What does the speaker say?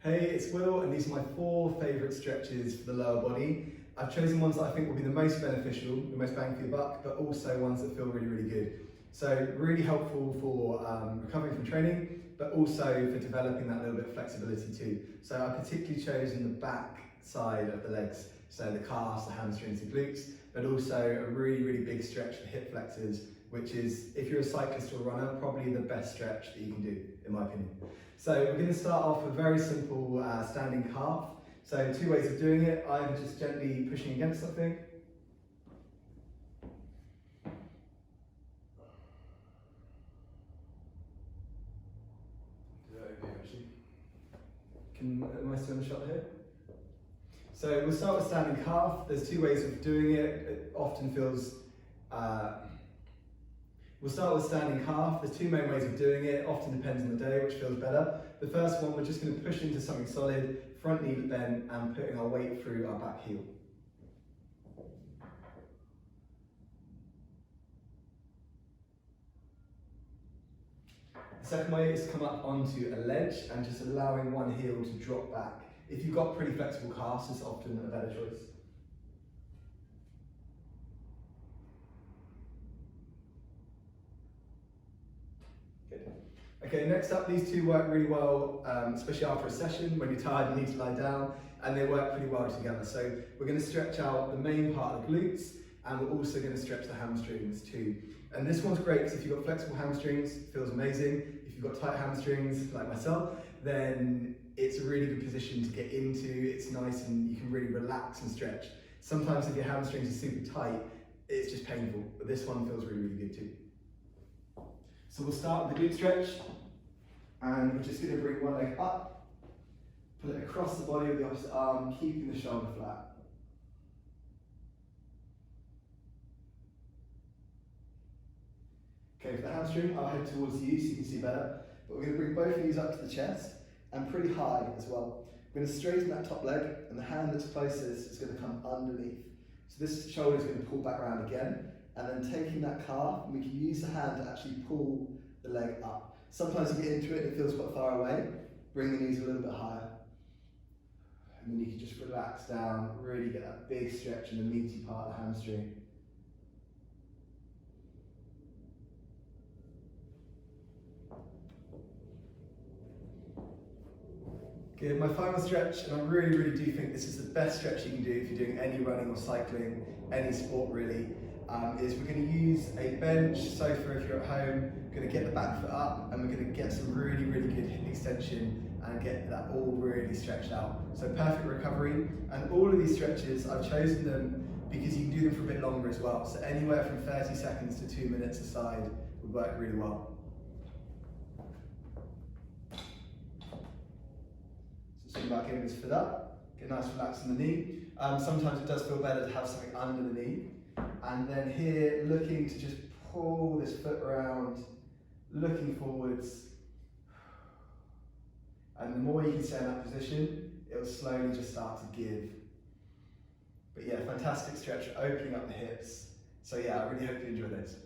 Hey, it's Will, and these are my 4 favourite stretches for the lower body. I've chosen ones that I think will be the most beneficial, the most bang for your buck, but also ones that feel really, really good. So really helpful for recovering from training, but also for developing that little bit of flexibility too. So I've particularly chosen the back side of the legs, so the calves, the hamstrings, and glutes, but also a really, really big stretch for hip flexors, which is, if you're a cyclist or a runner, probably the best stretch that you can do, in my opinion. So we're going to start off with a very simple standing calf. So 2 ways of doing it, either just gently pushing against something, am I still in the shot here? So we'll start with standing calf. There's 2 ways of doing it. It often feels, we'll start with standing calf. There's 2 main ways of doing it. Often depends on the day, which feels better. The first one, we're just going to push into something solid, front knee bent, and putting our weight through our back heel. The second way is to come up onto a ledge and just allowing one heel to drop back. If you've got pretty flexible calves, it's often a better choice. Good. Okay, next up, these 2 work really well, especially after a session when you're tired and need to lie down, and they work pretty well together. So we're going to stretch out the main part of the glutes, and we're also going to stretch the hamstrings too. And this one's great because if you've got flexible hamstrings, it feels amazing. If you've got tight hamstrings, like myself, then it's a really good position to get into. It's nice and you can really relax and stretch. Sometimes if your hamstrings are super tight, it's just painful, but this one feels really, really good too. So we'll start with the glute stretch, and we're just going to bring one leg up, pull it across the body with the opposite arm, keeping the shoulder flat. Okay, for the hamstring, I'll head towards you so you can see better, but we're going to bring both knees up to the chest, and pretty high as well. We're going to straighten that top leg, and the hand that's closest is going to come underneath. So this shoulder is going to pull back around again, and then taking that calf, we can use the hand to actually pull the leg up. Sometimes you get into it and it feels quite far away. Bring the knees a little bit higher. And then you can just relax down, really get that big stretch in the meaty part of the hamstring. Good, my final stretch, and I really, really do think this is the best stretch you can do if you're doing any running or cycling, any sport really, is we're going to use a bench, sofa if you're at home, going to get the back foot up, and we're going to get some really, really good hip extension and get that all really stretched out. So perfect recovery, and all of these stretches, I've chosen them because you can do them for a bit longer as well. So anywhere from 30 seconds to 2 minutes a side would work really well. About getting this foot up, get nice relax in the knee. Sometimes it does feel better to have something under the knee. And then here, looking to just pull this foot around, looking forwards. And the more you can stay in that position, it'll slowly just start to give. But yeah, fantastic stretch, opening up the hips. So yeah, I really hope you enjoy this.